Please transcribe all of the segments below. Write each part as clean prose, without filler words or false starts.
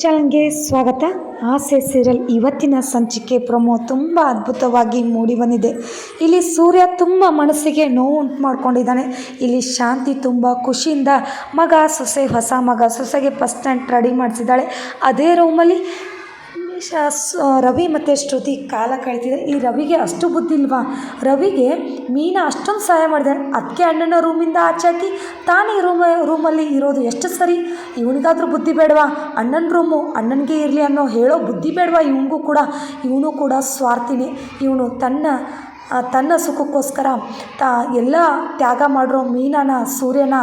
ಚಾನಲ್ಗೆ ಸ್ವಾಗತ. ಆಸೆ ಸೀರಿಯಲ್ ಇವತ್ತಿನ ಸಂಚಿಕೆ ಪ್ರೊಮೋ ತುಂಬ ಅದ್ಭುತವಾಗಿ ಮೂಡಿ ಬಂದಿದೆ. ಇಲ್ಲಿ ಸೂರ್ಯ ತುಂಬ ಮನಸ್ಸಿಗೆ ನೋವು ಉಂಟು ಮಾಡ್ಕೊಂಡಿದ್ದಾನೆ. ಇಲ್ಲಿ ಶಾಂತಿ ತುಂಬ ಖುಷಿಯಿಂದ ಹೊಸ ಮಗ ಸೊಸೆಗೆ ಫಸ್ಟ್ ಸ್ಟ್ಯಾಂಡ್ ರೆಡಿ ಮಾಡಿಸಿದ್ದಾಳೆ. ಅದೇ ರೂಮಲ್ಲಿ ರವಿ ಮತ್ತು ಶ್ರುತಿ ಕಾಲ ಕಳೀತಿದೆ. ಈ ರವಿಗೆ ಅಷ್ಟು ಬುದ್ಧಿ ಇಲ್ವಾ? ರವಿಗೆ ಮೀನಾ ಅಷ್ಟೊಂದು ಸಹಾಯ ಮಾಡಿದ್ದಾಳೆ. ಅದಕ್ಕೆ ಅಣ್ಣನ ರೂಮಿಂದ ಆಚೆ ಹಾಕಿ ತಾನೇ ರೂಮಲ್ಲಿ ಇರೋದು ಎಷ್ಟು ಸರಿ? ಇವನಿಗಾದ್ರೂ ಬುದ್ಧಿ ಬೇಡವಾ? ಅಣ್ಣನ ರೂಮು ಅಣ್ಣನಿಗೆ ಇರಲಿ ಅನ್ನೋ ಹೇಳೋ ಬುದ್ಧಿ ಬೇಡವಾ ಇವನಿಗೂ ಕೂಡ? ಇವನು ಕೂಡ ಸ್ವಾರ್ಥಿನೇ. ಇವನು ತನ್ನ ಸುಖಕ್ಕೋಸ್ಕರ ಎಲ್ಲ ತ್ಯಾಗ ಮಾಡಿರೋ ಮೀನಾನ ಸೂರ್ಯನ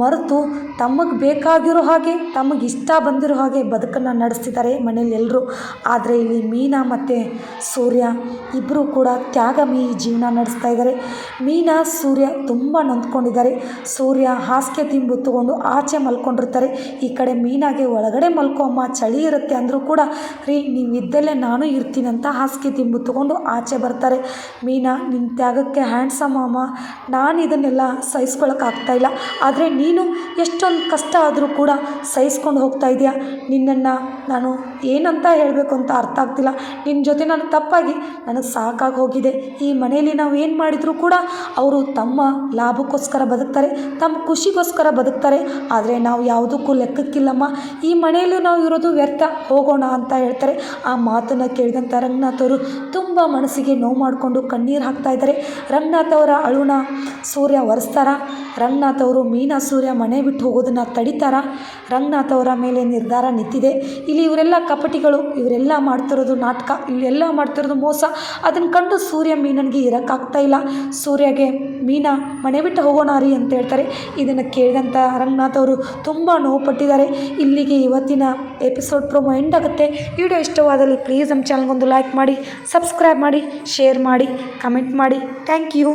ಮರೆತು ತಮಗೆ ಬೇಕಾಗಿರೋ ಹಾಗೆ ತಮಗೆ ಇಷ್ಟ ಬಂದಿರೋ ಹಾಗೆ ಬದುಕನ್ನು ನಡೆಸ್ತಿದ್ದಾರೆ ಮನೇಲಿ ಎಲ್ಲರೂ. ಆದರೆ ಇಲ್ಲಿ ಮೀನಾ ಮತ್ತು ಸೂರ್ಯ ಇಬ್ಬರು ಕೂಡ ತ್ಯಾಗಮಯಿ ಜೀವನ ನಡೆಸ್ತಾ ಇದ್ದಾರೆ. ಮೀನಾ ಸೂರ್ಯ ತುಂಬ ನೊಂದ್ಕೊಂಡಿದ್ದಾರೆ. ಸೂರ್ಯ ಹಾಸಿಗೆ ತಿಂಬು ತಗೊಂಡು ಆಚೆ ಮಲ್ಕೊಂಡಿರ್ತಾರೆ. ಈ ಕಡೆ ಮೀನಾಗೆ ಒಳಗಡೆ ಮಲ್ಕೋ ಅಮ್ಮ, ಚಳಿ ಇರುತ್ತೆ ಅಂದರೂ ಕೂಡ ನೀವು ಇದ್ದಲ್ಲೇ ನಾನು ಇರ್ತೀನಿ ಅಂತ ಹಾಸಿಗೆ ತಿಂಬು ತಗೊಂಡು ಆಚೆ ಬರ್ತಾರೆ. ಮೀನಾ, ನಿನ್ನ ತ್ಯಾಗಕ್ಕೆ ಹ್ಯಾಂಡ್ಸಮ್ ಅಮ್ಮ, ನಾನು ಇದನ್ನೆಲ್ಲ ಸಹಿಸ್ಕೊಳ್ಳೋಕ್ಕಾಗ್ತಾಯಿಲ್ಲ. ಆದರೆ ನೀನು ಎಷ್ಟೊಂದು ಕಷ್ಟ ಆದರೂ ಕೂಡ ಸಹಿಸ್ಕೊಂಡು ಹೋಗ್ತಾ ಇದೆಯಾ. ನಿನ್ನನ್ನು ನಾನು ಏನಂತ ಹೇಳಬೇಕು ಅಂತ ಅರ್ಥ ಆಗ್ತಿಲ್ಲ. ನಿನ್ನ ಜೊತೆ ನಾನು ತಪ್ಪಾಗಿ ನನಗೆ ಸಾಕಾಗಿ ಹೋಗಿದೆ. ಈ ಮನೆಯಲ್ಲಿ ನಾವು ಏನು ಮಾಡಿದರೂ ಕೂಡ ಅವರು ತಮ್ಮ ಲಾಭಕ್ಕೋಸ್ಕರ ಬದುಕ್ತಾರೆ, ತಮ್ಮ ಖುಷಿಗೋಸ್ಕರ ಬದುಕ್ತಾರೆ. ಆದರೆ ನಾವು ಯಾವುದಕ್ಕೂ ಲೆಕ್ಕಕ್ಕಿಲ್ಲಮ್ಮ. ಈ ಮನೆಯಲ್ಲಿ ನಾವು ಇರೋದು ವ್ಯರ್ಥ, ಹೋಗೋಣ ಅಂತ ಹೇಳ್ತಾರೆ. ಆ ಮಾತನ್ನು ಕೇಳಿದಂಥ ರಂಗನಾಥ್ ಅವರು ತುಂಬ ಮನಸ್ಸಿಗೆ ನೋವು ಮಾಡಿಕೊಂಡು ಕಣ್ಣೀರು ಹಾಕ್ತಾ ಇದ್ದಾರೆ. ರಂಗನಾಥ್ ಅವರ ಅಳುನ ಸೂರ್ಯ ಒರೆಸ್ತಾರ? ರಂಗನಾಥ್ ಅವರು ಮೀನಾ ಸೂರ್ಯ ಮನೆ ಬಿಟ್ಟು ಹೋಗೋದನ್ನು ತಡಿತಾರ? ರಂಗನಾಥ್ ಅವರ ಮೇಲೆ ನಿರ್ಧಾರ ನಿಂತಿದೆ. ಇಲ್ಲಿ ಇವರೆಲ್ಲ ಕಪಟಿಗಳು, ಇವರೆಲ್ಲ ಮಾಡ್ತಿರೋದು ನಾಟಕ, ಇಲ್ಲೆಲ್ಲ ಮಾಡ್ತಿರೋದು ಮೋಸ. ಅದನ್ನು ಕಂಡು ಸೂರ್ಯ ಮೀನನಿಗೆ ಇರೋಕ್ಕಾಗ್ತಾ ಇಲ್ಲ. ಸೂರ್ಯಗೆ ಮೀನಾ ಮನೆ ಬಿಟ್ಟು ಹೋಗೋಣ ರೀ ಅಂತ ಹೇಳ್ತಾರೆ. ಇದನ್ನು ಕೇಳಿದಂಥ ರಂಗನಾಥ್ ಅವರು ತುಂಬ ನೋವು ಪಟ್ಟಿದ್ದಾರೆ. ಇಲ್ಲಿಗೆ ಇವತ್ತಿನ ಎಪಿಸೋಡ್ ಪ್ರೊಮೋ ಎಂಡ್ ಆಗುತ್ತೆ. ವಿಡಿಯೋ ಇಷ್ಟವಾದಲ್ಲಿ ಪ್ಲೀಸ್ ನಮ್ಮ ಚಾನಲ್ಗೊಂದು ಲೈಕ್ ಮಾಡಿ, ಸಬ್ಸ್ಕ್ರೈಬ್ ಮಾಡಿ, ಶೇರ್ ಮಾಡಿ, ಕಮೆಂಟ್ ಮಾಡಿ. Thank you.